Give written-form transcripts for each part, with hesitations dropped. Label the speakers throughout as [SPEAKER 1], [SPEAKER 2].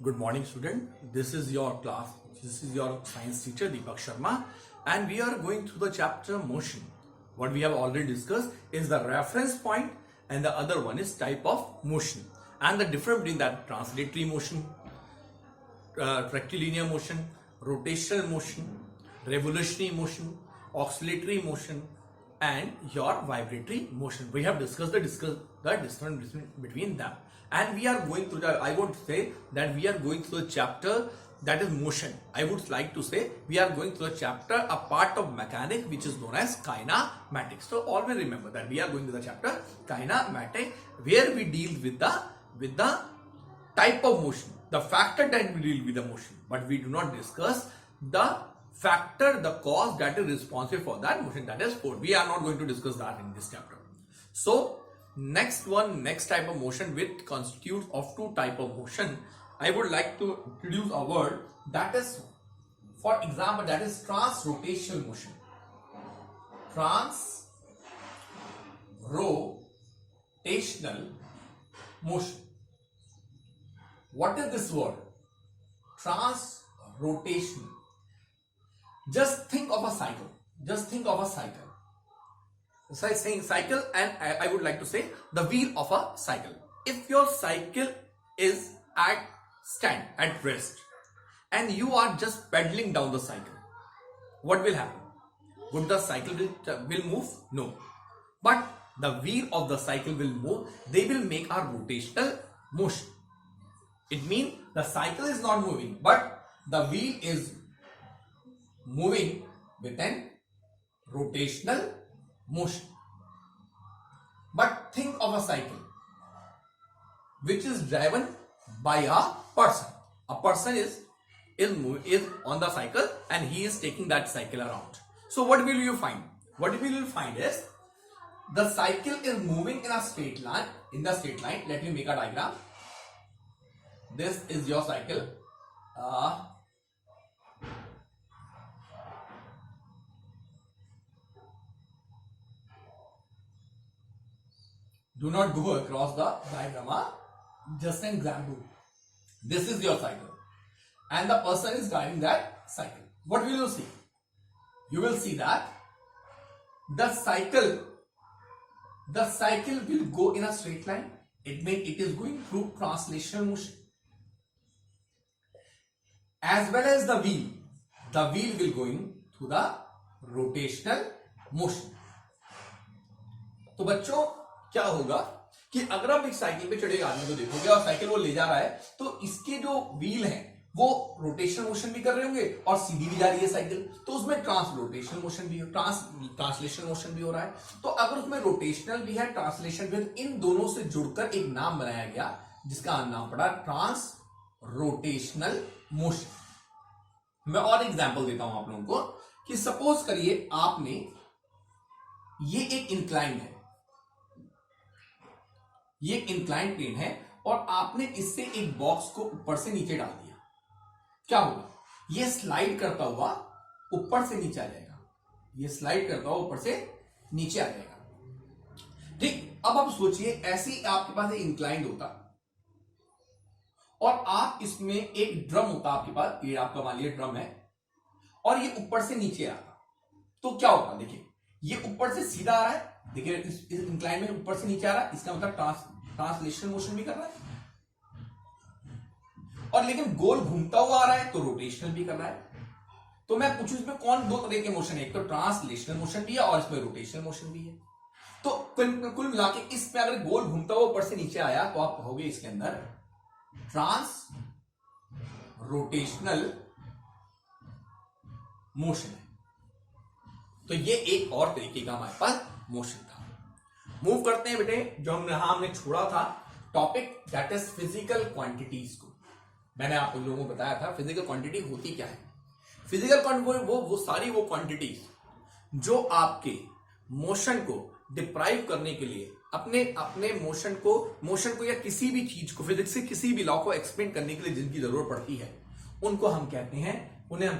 [SPEAKER 1] Good morning, student. This is your class. This is your science teacher Deepak Sharma, and we are going through the chapter motion. What we have already discussed is the reference point, and the other one is type of motion, and the difference between that translatory motion, rectilinear motion, rotational motion, revolutionary motion, oscillatory motion, and your vibratory motion. We have discussed the difference between them, and we are going through the. I would say that we are going through the chapter that is motion. I would like to say we are going through a chapter, a part of mechanics which is known as kinematics. So always remember that we are going to the chapter kinematics, where we deal with the type of motion, the factor that we deal with the motion, but we do not discuss the factor, the cause that is responsible for that motion, that is force. We are not going to discuss that in this chapter. So next type of motion which constitutes of two type of motion, I would like to introduce a word that is, for example, that is transrotational motion. Transrotational motion. What is this word? Transrotation. Just think of a cycle. So I saying cycle, and I would like to say the wheel of a cycle. If your cycle is at rest, and you are just pedaling down the cycle, what will happen? Would the cycle will move? No. But the wheel of the cycle will move. They will make a rotational motion. It means the cycle is not moving, but the wheel is moving with an rotational motion. But think of a cycle which is driven by a person. A person is on the cycle, and he is taking that cycle around. So what will you find? What you will find is the cycle is moving in a straight line. Let me make a diagram. This is your cycle. Do not go across the diagram. Just an example. This is your cycle, and the person is driving that cycle. What will you see? You will see that the cycle will go in a straight line. It means it is going through translational motion, as well as the wheel. The wheel will going through the rotational motion. तो बच्चों क्या होगा कि अगर आप एक cycle पे चढ़े आदमी को देखोगे और साइकिल वो ले जा रहा है, तो इसके जो व्हील हैं वो रोटेशनल मोशन भी कर रहे होंगे और सीधी भी जा रही है साइकिल, तो उसमें ट्रांसलेशनल मोशन भी हो रहा है. तो अगर उसमें रोटेशनल भी है, ट्रांसलेशन भी है, तो इन दोनों से जुड़कर एक नाम बनाया गया जिसका नाम पड़ा ट्रांस रोटेशनल मोशन. मैं और एग्जांपल देता हूं आप लोगों को कि सपोज करिए आपने ये एक इंक्लाइन है, ये इंक्लाइन प्लेन है, और आपने इससे एक बॉक्स को ऊपर से नीचे डाल दिया. क्या होगा? ये स्लाइड करता हुआ ऊपर से नीचे आ जाएगा. ये स्लाइड करता हुआ ऊपर से नीचे आ जाएगा. ठीक. अब आप सोचिए, ऐसी आपके पास एक इंक्लाइन होता और आप इसमें एक ड्रम होता आपके पास. ये आपका मान लीजिए ड्रम है, और ये ऊपर से नीचे आता, तो क्या होगा? देखिए, ये ऊपर से सीधा आ रहा है. देखिए, इस इंक्लाइन में ऊपर से नीचे आ रहा है, इसका मतलब ट्रांसलेशनल मोशन भी कर रहा है, और लेकिन गोल घूमता हुआ आ रहा है तो रोटेशनल भी कर रहा है. तो मैं पूछूं इसमें कौन दो तरह के मोशन है? एक तो ट्रांसलेशनल मोशन भी है और इसमें रोटेशनल मोशन भी है. तो कुल मिला के इसमें अगर गोल घूमता हुआ ऊपर से नीचे आया तो आप कहोगे इसके अंदर ट्रांस रोटेशनल मोशन है. तो ये एक और तरीके का हमारे पास मोशन था. मूव करते हैं बेटे, जो हमने छोड़ा था topic, that is physical quantities को. मैंने आप लोगों को बताया था फिजिकल क्वांटिटी होती क्या है. फिजिकल क्वांटिटी वो सारी वो क्वांटिटीज जो आपके मोशन को डिप्राइव करने के लिए, अपने मोशन को या किसी भी चीज को, फिजिक्स से किसी भी लॉ को एक्सप्लेन करने के लिए जिनकी जरूरत पड़ती है, उन्हें हम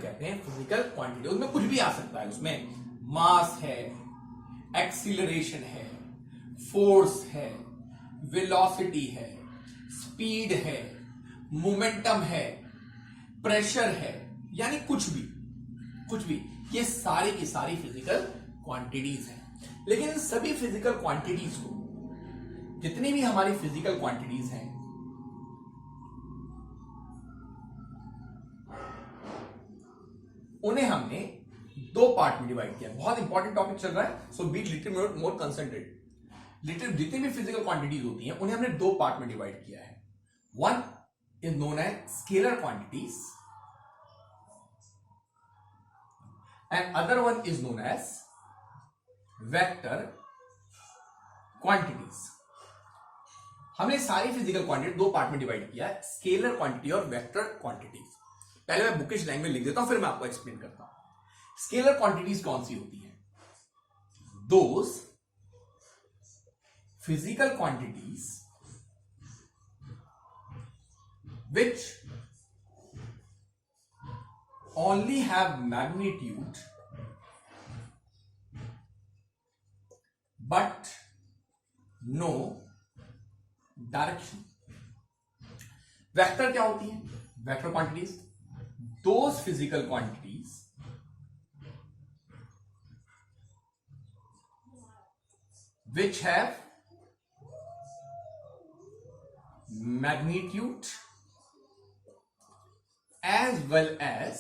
[SPEAKER 1] कहते हैं फिजिकल क्वांटिटी. उसमें कुछ भी आ सकता है. उसमें मास है, एक्सीलरेशन है, फोर्स है, वेलोसिटी है, स्पीड है, मोमेंटम है, प्रेशर है, यानी कुछ भी, ये सारी की सारी फिजिकल क्वांटिटीज हैं। लेकिन इन सभी फिजिकल क्वांटिटीज को, जितनी भी हमारी फिजिकल क्वांटिटीज हैं, उन्हें हमने दो पार्ट में डिवाइड किया। बहुत इंपॉर्टेंट टॉपिक चल रहा है, सो बी लिटिल मोर कंसंट्रेट। जितनी भी फिजिकल क्वांटिटीज होती हैं उन्हें हमने दो पार्ट में डिवाइड किया है। One is known as scalar quantities and other one is known as vector quantities. हमने सारी फिजिकल क्वांटिटी दो पार्ट में डिवाइड किया है, स्केलर क्वांटिटी और वेक्टर क्वांटिटीज। पहले मैं बुकिश लैंग्वेज लिख देता हूं, फिर मैं आपको एक्सप्लेन करता हूं। स्केलर क्वांटिटीज कौन सी होती हैं? Those physical quantities which only have magnitude but no direction। Vector क्या होती है? Vector quantities those physical quantities which have magnitude as well as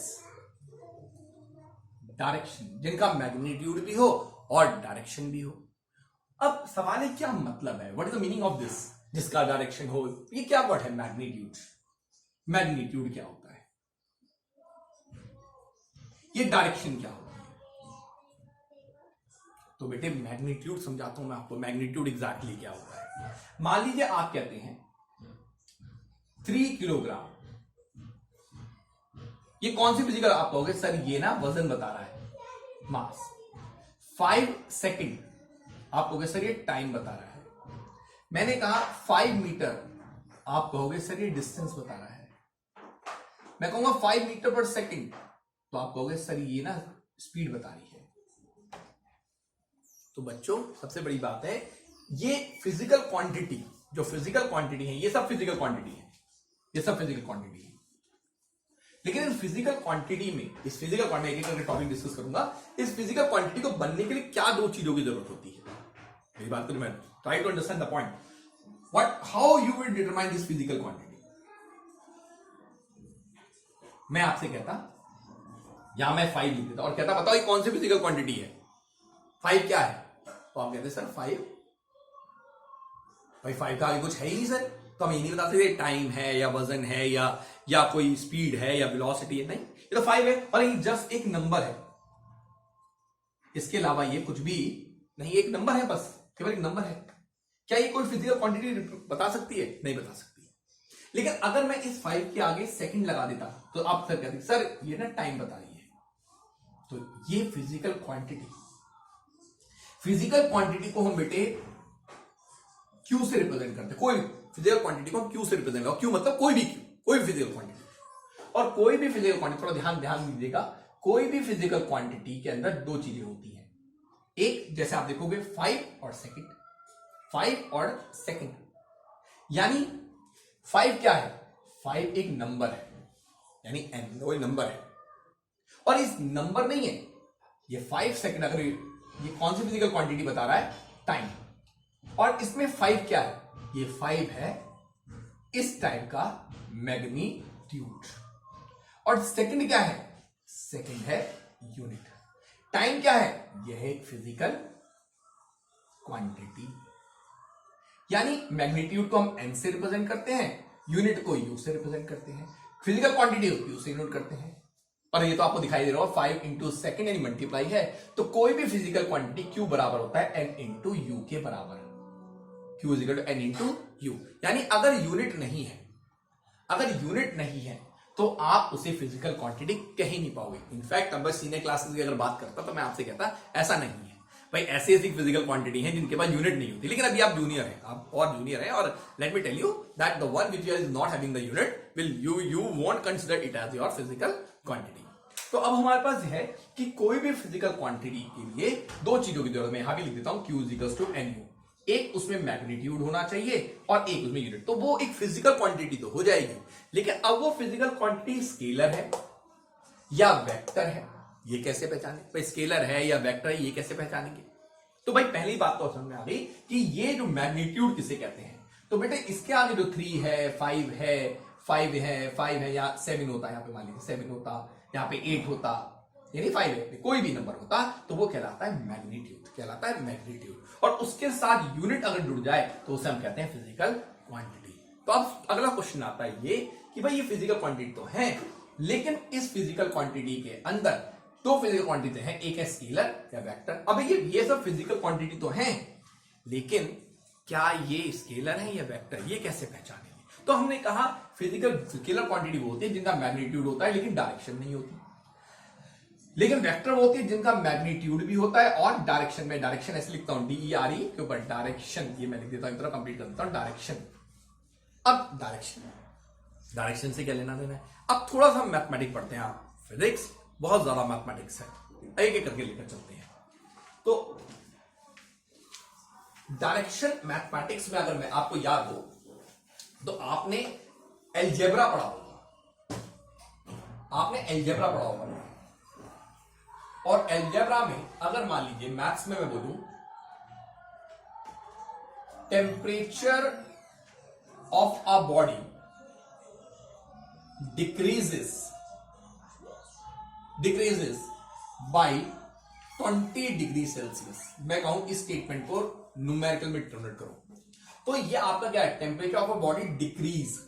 [SPEAKER 1] direction, जिनका मैग्नीट्यूड भी हो और डायरेक्शन भी हो। अब सवाल है क्या मतलब है, what is the meaning of this, जिसका डायरेक्शन हो? ये क्या वर्ड है मैग्नीट्यूड? मैग्नीट्यूड क्या होता है? ये डायरेक्शन क्या होता है? तो बेटे मैग्नीट्यूड समझाता हूं मैं आपको, मैग्नीट्यूड एग्जैक्टली क्या होता है। मान लीजिए आप कहते हैं 3 किलोग्राम, ये कौन सी फिजिकल? आप कहोगे सर ये ना वजन बता रहा है, मास। 5 सेकंड, आप कहोगे सर ये टाइम बता रहा है। मैंने कहा 5 मीटर, आप कहोगे सर ये डिस्टेंस बता रहा है। मैं कहूंगा 5 मीटर पर सेकंड, तो आप कहोगे सर ये ना स्पीड बता रही है। तो बच्चों सबसे बड़ी बात है, ये फिजिकल क्वांटिटी, जो फिजिकल क्वांटिटी है, ये सब फिजिकल क्वांटिटी है, ये सब फिजिकल क्वांटिटी है। लेकिन इस फिजिकल क्वांटिटी में, इस फिजिकल क्वांटिटी एक एक टॉपिक डिस्कस करूंगा, इस फिजिकल क्वांटिटी को बनने के लिए क्या दो चीजों की जरूरत होती है। मेरी बात को try to understand the point, what how you will determine this physical quantity. मैं आपसे कहता, यहां मैं 5 लिख देता और कहता बताओ ये कौन सी फिजिकल क्वांटिटी है, 5 क्या है? तो आप कहते सर 5, भाई 5 का आगे कुछ है ही नहीं सर, तो हम ये नहीं बता सकते टाइम है या वजन है या कोई स्पीड है या वेलोसिटी है। नहीं, ये तो 5 है और ये जस्ट एक नंबर है, इसके अलावा ये कुछ भी नहीं, एक नंबर है, बस केवल एक नंबर है। क्या ये कोई फिजिकल क्वांटिटी बता सकती है? नहीं बता सकती। लेकिन अगर मैं इस 5 के आगे सेकंड लगा देता तो आप सर कहते सर ये ना टाइम बता रही है। तो ये फिजिकल क्वांटिटी, फिजिकल क्वांटिटी को हम बेटे क्यू से रिप्रेजेंट करते हैं। कोई फिजिकल क्वांटिटी को हम क्यू से रिप्रेजेंट करते हैं, क्यू मतलब कोई भी क्यू, कोई भी फिजिकल क्वांटिटी। और कोई भी फिजिकल क्वांटिटी, थोड़ा ध्यान दीजिएगा, कोई भी फिजिकल क्वांटिटी के अंदर दो चीजें होती हैं। एक, जैसे आप देखोगे 5 और सेकंड, 5 और सेकंड, यानी 5 क्या है? 5 एक नंबर है, यानी n कोई नंबर है, और इस नंबर नहीं है ये 5 सेकंड। अगर ये कौन सी फिजिकल क्वांटिटी बता रहा है? टाइम। और इसमें 5 क्या है? ये 5 है इस टाइम का मैग्नीट्यूड। और सेकंड क्या है? सेकंड है यूनिट। टाइम क्या है? यह है एक फिजिकल क्वांटिटी, यानी मैग्नीट्यूड को हम n से रिप्रेजेंट करते हैं, यूनिट को u से रिप्रेजेंट करते हैं, फिजिकल क्वांटिटी को q से यूनिट करते हैं। और ये तो आपको दिखाई दे रहा हो 5 इंटू सेकेंड यानी मल्टीप्लाई है, तो कोई भी फिजिकल क्वांटिटी q बराबर होता है n इंटू यू के बराबर। q is equal to n into u, यानी अगर यूनिट नहीं है, अगर यूनिट नहीं है तो आप उसे फिजिकल क्वांटिटी कह ही नहीं पाओगे। इनफैक्ट अब सीनियर क्लासेस की अगर बात करता तो मैं आपसे कहता ऐसा नहीं है भाई, ऐसी ऐसी फिजिकल क्वांटिटी है जिनके पास यूनिट नहीं होती। लेकिन अभी आप जूनियर हैं, आप और जूनियर हैं, और let me tell you that the one which is not having the unit will you won't consider it as your physical quantity. तो अब हमारे पास है कि कोई भी फिजिकल क्वांटिटी के लिए दो चीजों की जरूरत है। मैं यहां भी लिख देता हूं q is equal to nu। एक उसमें मैग्नीट्यूड होना चाहिए और एक उसमें यूनिट, तो वो एक फिजिकल क्वांटिटी तो हो जाएगी, लेकिन अब वो फिजिकल क्वांटिटी स्केलर है या वेक्टर है, ये कैसे पहचाने? भाई स्केलर है या वेक्टर है, ये कैसे पहचानेंगे? तो भाई पहली बात तो समझ में आ गई कि ये जो मैग्नीट्यूड किसे कहते हैं। तो बेटे इसके आगे जो 3 है, 5 है, 5 है या 7 होता है, यहाँ पे मान लीजिए 7 होता, यहाँ पे 8 होता, यानी 5 है, कोई भी नंबर होता तो वो कहलाता है मैग्नीट्यूड, कहलाता है मैग्नीट्यूड। और उसके साथ यूनिट अगर जुड़ जाए तो उसे हम कहते हैं फिजिकल क्वांटिटी। तो अब अगला क्वेश्चन आता है ये कि भाई ये फिजिकल क्वांटिटी तो है, लेकिन इस फिजिकल क्वांटिटी के अंदर दो फिजिकल क्वांटिटी हैं, एक है स्केलर या वेक्टर। अब ये सब फिजिकल क्वांटिटी तो हैं, लेकिन क्या ये स्केलर है या वेक्टर, ये कैसे पहचानेंगे? तो हमने कहा फिजिकल स्केलर क्वांटिटी वो होती है जिनका मैग्नीट्यूड होता है लेकिन डायरेक्शन नहीं होती, लेकिन वेक्टर वो होती है जिनका मैग्नीट्यूड भी होता है और डायरेक्शन में, डायरेक्शन ऐसे लिखता हूं DERE के ऊपर डायरेक्शन, ये मैं लिख देता हूं, इतना कंप्लीट कर देता हूं डायरेक्शन। अब डायरेक्शन से क्या लेना देना है? अब थोड़ा सा मैथमेटिक्स पढ़ते हैं। आप फिजिक्स बहुत ज्यादा मैथमेटिक्स है, एक एक करके लेकर चलते हैं। तो डायरेक्शन मैथमेटिक्स में अगर मैं आपको याद हो तो आपने अलजेब्रा पढ़ा होगा, और अलजेब्रा में अगर मान लीजिए मैथ्स में मैं बोलूं temperature of a body decreases by 20 degree Celsius, मैं कहूं इस स्टेटमेंट को न्यूमेरिकल में डिटरमिनेट करो, तो ये आपका क्या है? Temperature of a body decrease,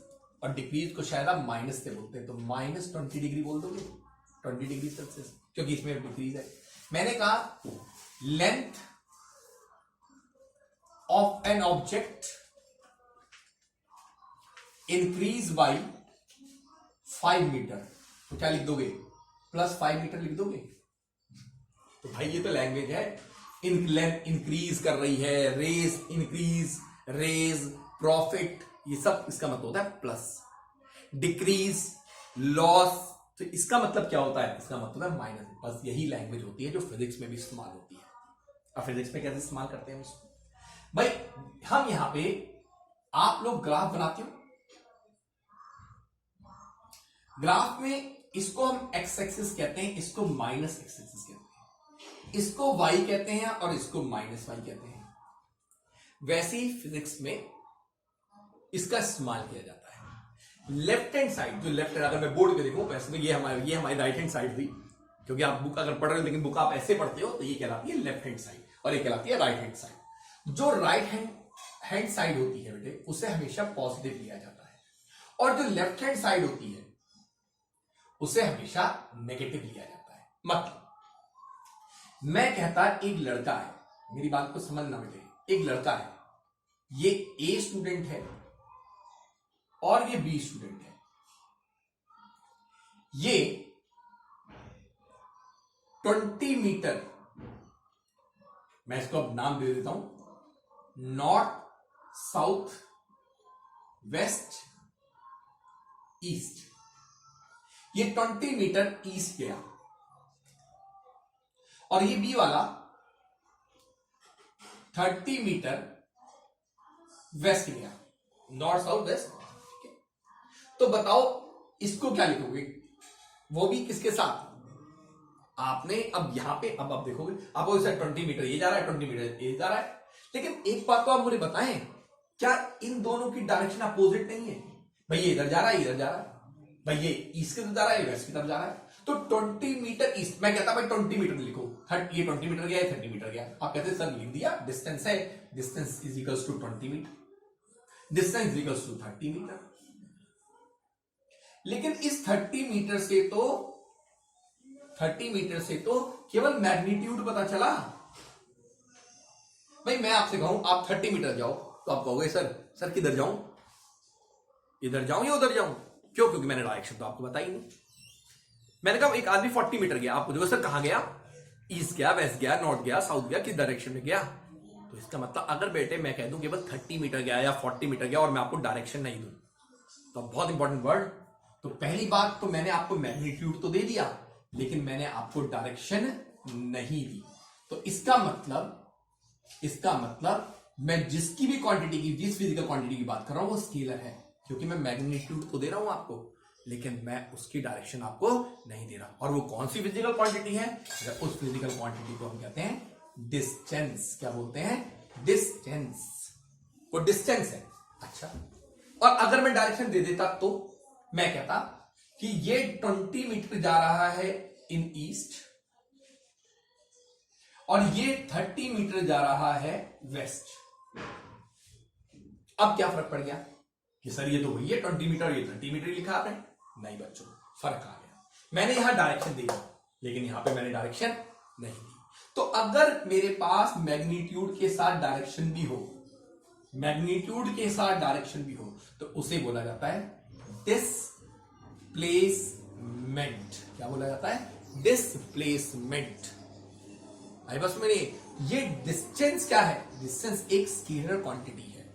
[SPEAKER 1] और डिक्रीज को शायद आप माइनस से बोलते हैं, तो -20 डिग्री बोल दोगे, 20 डिग्री सेल्सियस, क्योंकि इसमें डिक्रीज है। मैंने कहा length of an object increase by 5 metre, तो क्या लिख दोगे? +5 मीटर लिख दोगे। तो भाई ये तो लैंग्वेज है, लेंथ इंक्रीज कर रही है, रेज इंक्रीज, रेज, प्रॉफिट, ये सब इसका मतलब होता है प्लस। डिक्रीज, लॉस, तो इसका मतलब क्या होता है? इसका मतलब है माइनस। बस यही लैंग्वेज होती है जो फिजिक्स में भी इस्तेमाल होती है। अब फिजिक्स में कैसे इस्तेमाल करते हैं इसको? भाई हम यहां पे, आप लोग ग्राफ बनाते हो, ग्राफ में इसको हम एक्स एक्सिस कहते हैं, इसको माइनस एक्स एक्सिस कहते हैं, इसको वाई कहते हैं और इसको माइनस वाई कहते हैं। वैसे ही फिजिक्स में इसका इस्तेमाल किया जाता है। लेफ्ट हैंड साइड, जो लेफ्ट हैंड, अगर मैं बोर्ड पे देखूं वैसे तो ये हमारी राइट हैंड साइड थी, क्योंकि आप बुक अगर पढ़ रहे हो लेकिन बुक आप ऐसे पढ़ते हो, तो ये कहलाती है लेफ्ट हैंड साइड और ये कहलाती है राइट हैंड साइड। जो राइट हैंड साइड होती है बेटे, उसे हमेशा पॉजिटिव लिया जाता है, और जो लेफ्ट हैंड साइड होती है उसे हमेशा नेगेटिव लिया जाता है। मतलब मैं कहता एक लड़का है, मेरी बात को समझना बेटे, एक लड़का है, ये ए स्टूडेंट है और ये बी स्टूडेंट है। ये 20 मीटर, मैं इसको अब नाम दे देता हूं, नॉर्थ, साउथ, वेस्ट, ईस्ट, ये 20 मीटर ईस्ट गया, और ये बी वाला 30 मीटर वेस्ट गया, नॉर्थ साउथ वेस्ट। तो बताओ इसको क्या लिखोगे? वो भी किसके साथ? आपने अब यहां पे, अब आप देखोगे, अब वो 20 मीटर ये जा रहा है, 20 मीटर ये जा रहा है, लेकिन एक बात तो आप मुझे बताएं, क्या इन दोनों की डायरेक्शन अपोजिट नहीं है? भाई ये इधर जा रहा है, इधर जा रहा है, भाई ये ईस्ट की तरफ जा रहा है, वेस्ट की तरफ जा रहा है, तो 20 मीटर ईस्ट, मैं कहता भाई 20 मीटर लिखो, ये 20 मीटर गया, 30 मीटर गया। आप कहते सर लिख दिया, डिस्टेंस है, distance is equals to 20 metre, distance is equals to 30 metre. लेकिन इस 30 मीटर से तो केवल मैग्नीट्यूड पता चला। भाई मैं आपसे कहूं आप 30 मीटर जाओ, तो आप कहोगे सर किधर जाऊं, इधर जाऊं या उधर जाऊं? क्यों? क्योंकि मैंने डायरेक्शन तो आपको बताई नहीं। मैंने कहा एक आदमी 40 मीटर गया, आप पूछोगे सर कहां गया? ईस्ट गया, वेस्ट गया, नॉर्थ गया, साउथ गया, किस डायरेक्शन में गया? तो इसका मतलब अगर बेटे मैं कह दूं केवल 30 मीटर गया या 40 मीटर गया और मैं आपको डायरेक्शन नहीं दूं, तो बहुत इंपॉर्टेंट वर्ड। तो पहली बात तो मैंने आपको मैग्नीट्यूड तो दे दिया, लेकिन मैंने आपको डायरेक्शन नहीं दी। तो इसका मतलब मैं जिसकी भी क्वांटिटी की, जिस फिजिकल क्वांटिटी की बात कर रहा हूं वो स्केलर है, क्योंकि मैं मैग्नीट्यूड तो दे रहा हूं आपको, लेकिन मैं उसकी डायरेक्शन आपको नहीं दे रहा। और वो कौन सी फिजिकल क्वांटिटी है? उस फिजिकल क्वांटिटी को हम कहते हैं डिस्टेंस। क्या बोलते हैं? डिस्टेंस। वो डिस्टेंस है। अच्छा, और अगर मैं डायरेक्शन दे देता तो मैं कहता कि ये 20 मीटर जा रहा है इन ईस्ट और ये 30 मीटर जा रहा है वेस्ट। अब क्या फर्क पड़ गया कि सर ये तो वही है 20 मीटर, ये 30 मीटर लिखा आपने? नहीं बच्चों, फर्क आ गया। मैंने यहां डायरेक्शन दी लेकिन यहां पे मैंने डायरेक्शन नहीं दी। तो अगर मेरे पास मैग्नीट्यूड के साथ डायरेक्शन भी हो, मैग्नीट्यूड के साथ डायरेक्शन भी हो, तो उसे बोला जाता है डिस्प्लेसमेंट। क्या बोला जाता है? डिस्प्लेसमेंट। आई बस मैंने ये डिस्टेंस क्या है? डिस्टेंस एक स्केलर क्वांटिटी है,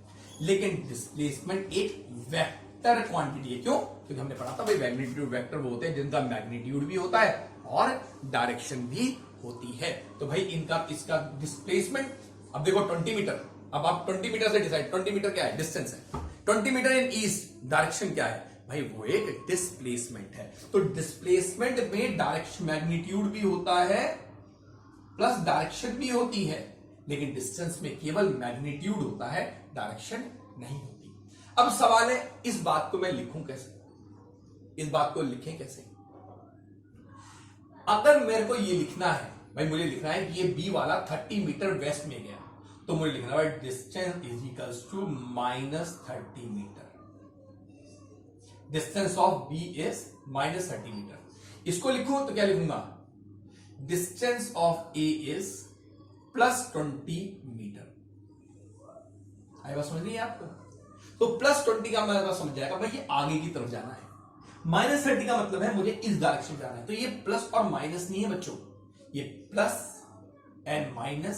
[SPEAKER 1] लेकिन डिस्प्लेसमेंट एक वेक्टर क्वांटिटी है। क्यों? क्योंकि हमने पढ़ा था भाई मैग्नीट्यूड वेक्टर वो होते हैं जिनका मैग्नीट्यूड भी होता है और डायरेक्शन भी होती है। तो भाई इनका, इसका डिस्प्लेसमेंट, अब देखो 20 मीटर, अब आप 20 मीटर से डिसाइड, 20 मीटर क्या है? डिस्टेंस है। 20 मीटर इन ईस्ट, डायरेक्शन क्या है भाई? वो एक डिस्प्लेसमेंट है। तो डिस्प्लेसमेंट में डायरेक्शन, मैग्नीट्यूड भी होता है प्लस डायरेक्शन भी होती है, लेकिन डिस्टेंस में केवल मैग्नीट्यूड होता है, डायरेक्शन नहीं होती। अब सवाल है इस बात को मैं लिखूं कैसे? इस बात को लिखें कैसे? अगर मेरे को ये लिखना है भाई, मुझे लिखना है कि ये बी वाला 30 मीटर वेस्ट में गया, तो मुझे लिखना है distance is equals to -30 metre. Distance of B is -30 metre. इसको लिखूं तो क्या लिखूंगा? Distance of A is +20 metre. आई बात समझ रही है आपको? तो +20 का मतलब समझ जाएगा भाई ये आगे की तरफ जाना है। -30 का मतलब है मुझे इस डायरेक्शन जाना है। तो ये प्लस और माइनस नहीं है बच्चों, ये प्लस एंड माइनस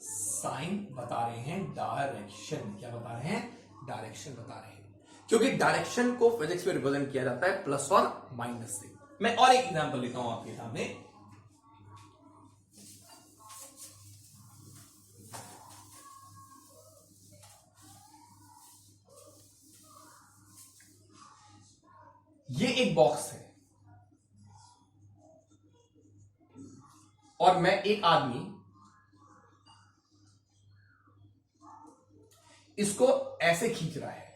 [SPEAKER 1] साइन बता रहे हैं डायरेक्शन। क्या बता रहे हैं? डायरेक्शन बता रहे हैं। क्योंकि डायरेक्शन को फिजिक्स में रिप्रेजेंट किया जाता है प्लस और माइनस से। मैं और एक एग्जांपल लेता हूं आपके सामने। ये एक बॉक्स है और मैं एक आदमी इसको ऐसे खींच रहा है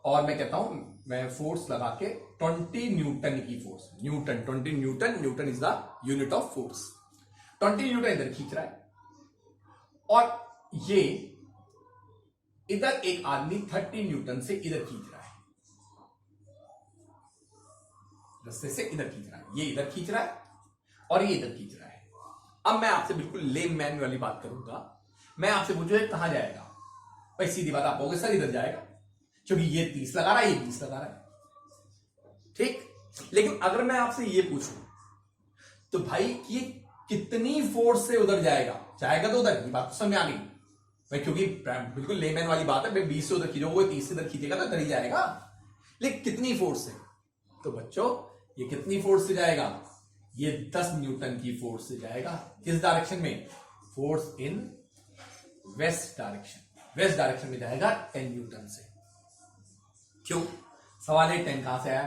[SPEAKER 1] और मैं कहता हूं मैं फोर्स लगा के 20 न्यूटन की force, Newton, 20 Newton, Newton is the unit of force. 20 Newton इधर खींच रहा है और ये इधर एक आदमी 30 न्यूटन से इधर खींच रहा है, रस्ते से इधर खींच रहा है। ये इधर खींच रहा है और ये इधर खींच रहा है। अब मैं आपसे बिल्कुल लेम मैन वाली बात करूंगा। मैं आपसे पूछूं ये कहां जाएगा? भाई सीधी बात आप कहोगे सर इधर जाएगा, क्योंकि ये 30 लगा रहा है, ये 20 लगा रहा है, ठीक। लेकिन अगर मैं आपसे ये पूछूं तो भाई ये कितनी फोर्स से उधर जाएगा? जाएगा तो उधर, ये बात तो समझ आ गई भाई, क्योंकि बिल्कुल लेमैन वाली बात है। भाई 20 से उधर खींचोगे, 30 से इधर खींचेगा तो इधर ही जाएगा, लेकिन कितनी फोर्स से? तो बच्चों ये कितनी फोर्स से जाएगा? ये 10 न्यूटन की फोर्स से जाएगा। किस डायरेक्शन में? Force in west direction. West direction में जाएगा 10 न्यूटन से। क्यों? सवाल है 10 कहां से आया?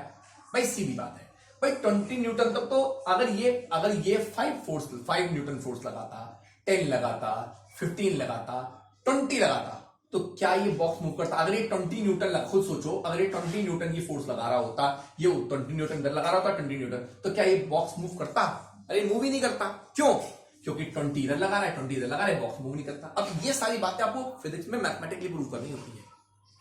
[SPEAKER 1] भाई सीधी बात है भाई, 20 न्यूटन तक तो अगर ये 5 न्यूटन फोर्स लगाता, 10 लगाता, 15 लगाता, 20 लगाता, तो क्या ये बॉक्स मूव करता? अगर ये 20 न्यूटन, खुद सोचो, अगर ये 20 न्यूटन की फोर्स लगा रहा होता, ये 20 न्यूटन इधर लगा रहा होता, 20 न्यूटन, तो क्या ये बॉक्स मूव करता? अरे मूव ही नहीं करता। क्यों? क्योंकि 20 इधर लगा रहा है, 20 इधर लगा रहा है, बॉक्स मूव नहीं करता। अब ये सारी बातें आपको फिजिक्स में मैथमेटिकली प्रूव करनी होती है।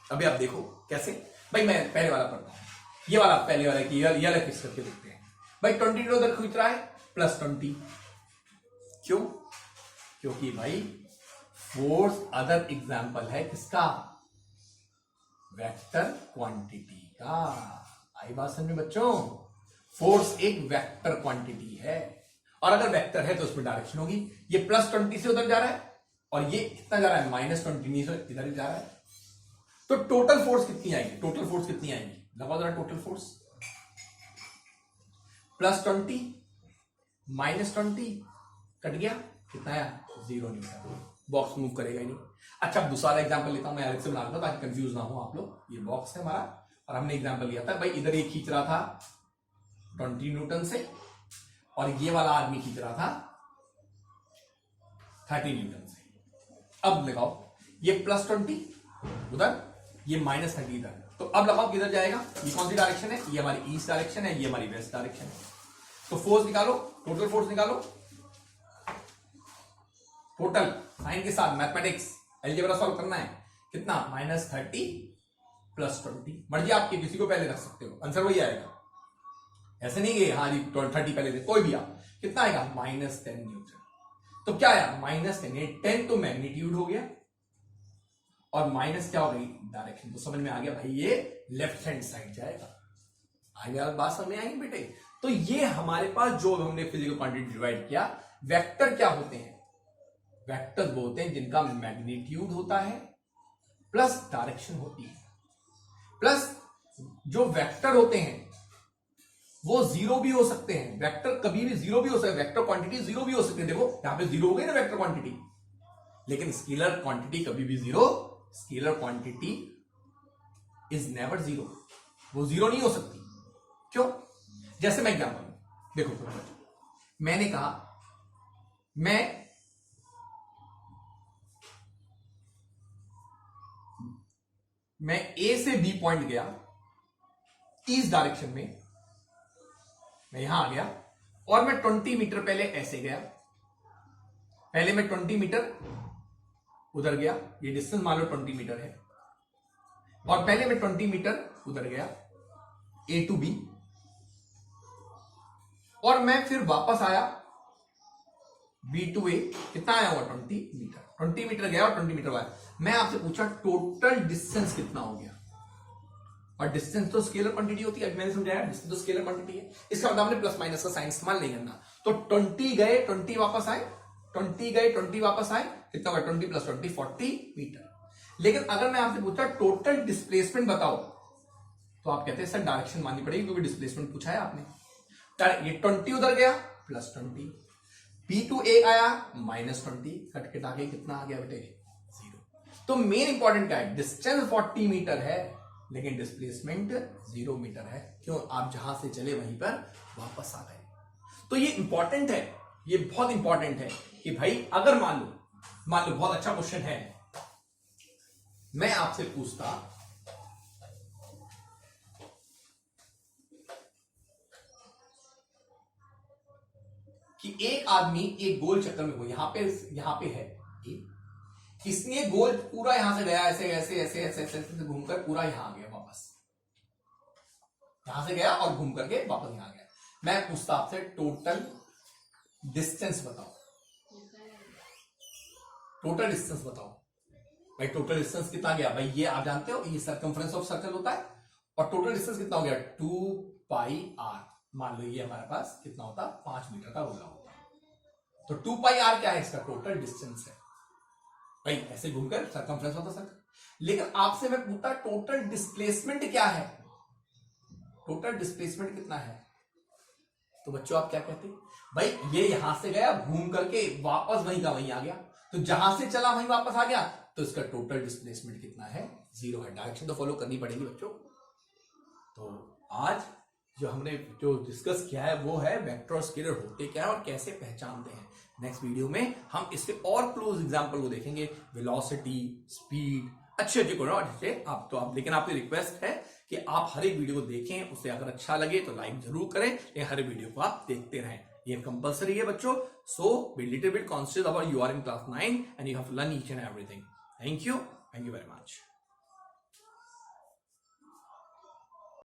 [SPEAKER 1] अभी आप देखो कैसे। भाई मैं पहले वाला पढ़ता हूं, ये वाला पहले वाला की ये वाला किस करके देखते हैं। भाई 20 उधर खींच रहा है, +20। क्यों? क्योंकि भाई फोर्स अदर एग्जाम्पल है किसका? वेक्टर क्वांटिटी का। आई बात समझ में बच्चों? फोर्स एक वेक्टर क्वांटिटी है, और अगर वेक्टर है तो उसमें डायरेक्शन होगी। ये +20 से उधर जा रहा है और ये कितना जा रहा है? -20 से इधर ही जा रहा है। तो टोटल फोर्स कितनी आएगी? टोटल फोर्स कितनी आएगी? लगाओ जरा टोटल फोर्स। +20 -20 कट गया, कितना आया 0 न्यूटन, बॉक्स मूव करेगा ही नहीं। अच्छा दूसरा एग्जांपल लेता हूं मैं, अलग से बना लूंगा ताकि कंफ्यूज ना हो आप लोग। ये बॉक्स है हमारा और हमने एग्जांपल लिया था भाई, इधर ये खींच रहा था 20 न्यूटन से और ये वाला आदमी खींच रहा था 30 न्यूटन से। अब लगाओ ये +20 उधर, ये -30 इधर, तो अब लगाओ किधर जाएगा, ये कौन सी डायरेक्शन है, ये हमारी ईस्ट डायरेक्शन है, ये हमारी वेस्ट डायरेक्शन है। तो फोर्स निकालो, टोटल फोर्स निकालो, टोटल साइन के साथ मैथमेटिक्स अलजेब्रा सॉल्व करना है। कितना -30 +20, मर्जी आपकी, किसी को पहले रख सकते हो, आंसर वही आएगा। ऐसे नहीं गए हाँ जी 30 पहले दे, कोई भी आप, कितना आएगा -10 न्यूटन। तो क्या आया -10, 10 तो मैग्नीट्यूड हो गया और माइनस क्या हो गई डायरेक्शन। तो समझ में आ गया भाई ये लेफ्ट हैंड साइड जाएगा। आगे बात समझ में आएगी बेटे। तो ये हमारे पास जो हमने फिजिकल क्वांटिटी डिवाइड किया, वेक्टर क्या होते हैं, वेक्टर बोलते हैं जिनका मैग्नीट्यूड होता है प्लस डायरेक्शन होती है, प्लस जो वेक्टर होते हैं वो जीरो भी हो सकते हैं। वेक्टर कभी भी जीरो भी हो सकते हैं, वेक्टर क्वांटिटी जीरो भी हो सकती है। देखो यहां पे जीरो हो गई ना वेक्टर क्वांटिटी, लेकिन स्केलर क्वांटिटी कभी भी zero, scalar quantity is never zero, वो जीरो नहीं हो सकती। क्यों? जैसे मैं एग्जांपल देखो, मैंने कहा मैं ए से बी पॉइंट गया ईस्ट डायरेक्शन में, मैं यहां आ गया और मैं 20 मीटर पहले ऐसे गया, पहले मैं 20 मीटर उधर गया, ये डिस्टेंस मान लो 20 मीटर है, और पहले मैं 20 मीटर उधर गया ए टू बी, और मैं फिर वापस आया बी टू ए, कितना आया हुआ 20 मीटर, 20 मीटर गया और 20 मीटर आया। मैं आपसे पूछा टोटल डिस्टेंस कितना हो गया, और डिस्टेंस तो स्केलर क्वांटिटी होती है, मैंने समझाया डिस्टेंस तो स्केलर क्वांटिटी है, इसका मतलब हमने प्लस माइनस का साइन इस्तेमाल नहीं करना। तो 20 गए 20 वापस आए, 20 गए 20 वापस आए, कितना होगा 20 + 20 40 मीटर। लेकिन अगर मैं आपसे पूछा टोटल डिस्प्लेसमेंट बताओ, तो आप कहते हैं सर डायरेक्शन माननी पड़ेगी क्योंकि डिस्प्लेसमेंट पूछा है आपने। ये 20 उधर गया +20, बी टू ए आया -20, कट कटा के कितना आ गया बेटे 0। तो मेन इंपॉर्टेंट क्या है, डिस्टेंस 40 मीटर है लेकिन डिस्प्लेसमेंट 0 मीटर है। क्यों? आप जहां से चले वहीं पर वापस आ गए। तो ये इंपॉर्टेंट है, ये बहुत इंपॉर्टेंट है कि भाई अगर मान लो बहुत अच्छा क्वेश्चन है, मैं आपसे पूछता कि एक आदमी एक गोल चक्कर में, यहां पे है इसने गोल पूरा यहां से गया, ऐसे ऐसे ऐसे ऐसे ऐसे, ऐसे घूमकर पूरा यहां आ गया वापस, यहां से गया और घूम करके वापस यहां आ गया। मैं पूछता आपसे टोटल डिस्टेंस बताओ, टोटल डिस्टेंस बताओ भाई, टोटल डिस्टेंस कितना गया भाई, ये आप जानते हो ये सर्कमफ्रेंस ऑफ सर्कल होता है, और टोटल डिस्टेंस कितना हो गया 2πr। मान लो ये हमारे पास कितना होता 5 मीटर का गोला होता, तो 2πr क्या है, इसका टोटल डिस्टेंस है भाई, ऐसे घूमकर सर्कमफ्रेंस होता सर्कल। लेकिन आपसे मैं पूछता टोटल डिस्प्लेसमेंट क्या है, टोटल डिस्प्लेसमेंट कितना है, तो बच्चों आप क्या कहते हैं भाई, ये यहां से गया घूम करके वापस वहीं का वहीं आ गया, तो जहां से चला वहीं वापस आ गया, तो इसका टोटल डिस्प्लेसमेंट कितना है 0 है। डायरेक्शन तो फॉलो करनी पड़ेगी बच्चों। तो आज जो हमने जो डिस्कस किया है वो है वेक्टर और स्केलर होते क्या है और कैसे पहचानते हैं। नेक्स्ट वीडियो में हम इसके और क्लोज एग्जांपल को देखेंगे, वेलोसिटी, स्पीड, अच्छे आप तो आप, लेकिन आपकी रिक्वेस्ट है कि आप हर एक वीडियो को देखें, उसे अगर अच्छा लगे तो लाइक जरूर करें, लेकिन हर वीडियो को आप देखते रहें, ये कंपलसरी है बच्चों। So be little bit conscious about you are in class 9 and you have to learn each and everything. Thank you very much.